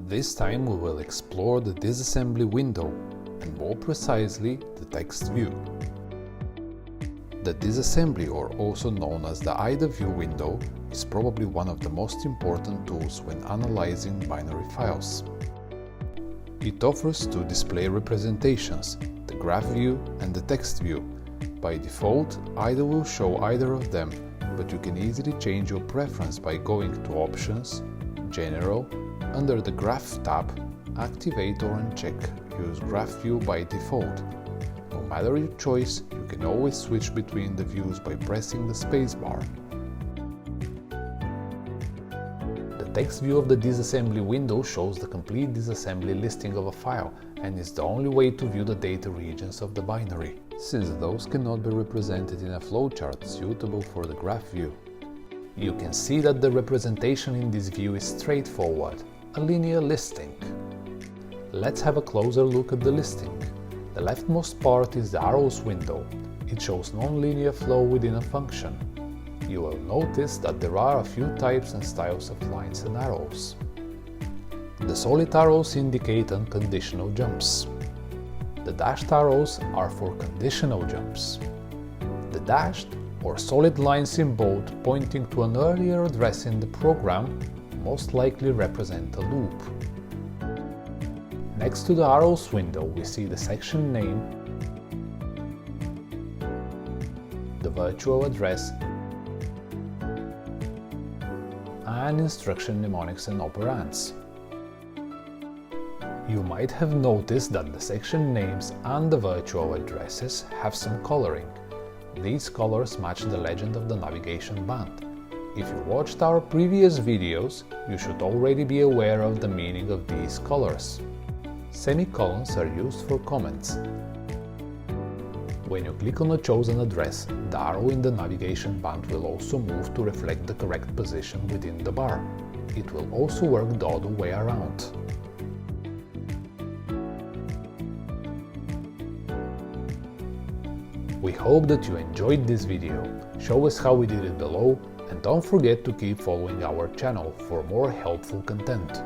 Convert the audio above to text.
This time we will explore the disassembly window, and more precisely the text view. The disassembly, or also known as the IDA view window, is probably one of the most important tools when analyzing binary files. It offers two display representations, the graph view and the text view. By default, IDA will show either of them, but you can easily change your preference by going to Options, General, under the Graph tab, activate or uncheck Use Graph View by default. No matter your choice, you can always switch between the views by pressing the spacebar. The text view of the disassembly window shows the complete disassembly listing of a file and is the only way to view the data regions of the binary, since those cannot be represented in a flowchart suitable for the graph view. You can see that the representation in this view is straightforward, a linear listing. Let's have a closer look at the listing. The leftmost part is the arrows window. It shows non-linear flow within a function. You will notice that there are a few types and styles of lines and arrows. The solid arrows indicate unconditional jumps. The dashed arrows are for conditional jumps. The dashed or solid lines in bold pointing to an earlier address in the program most likely represent a loop. Next to the arrows window we see the section name, the virtual address, and instruction mnemonics and operands. You might have noticed that the section names and the virtual addresses have some coloring. These colors match the legend of the navigation band. If you watched our previous videos, you should already be aware of the meaning of these colors. Semicolons are used for comments. When you click on a chosen address, the arrow in the navigation band will also move to reflect the correct position within the bar. It will also work the other way around. We hope that you enjoyed this video. Show us how we did it below, and don't forget to keep following our channel for more helpful content.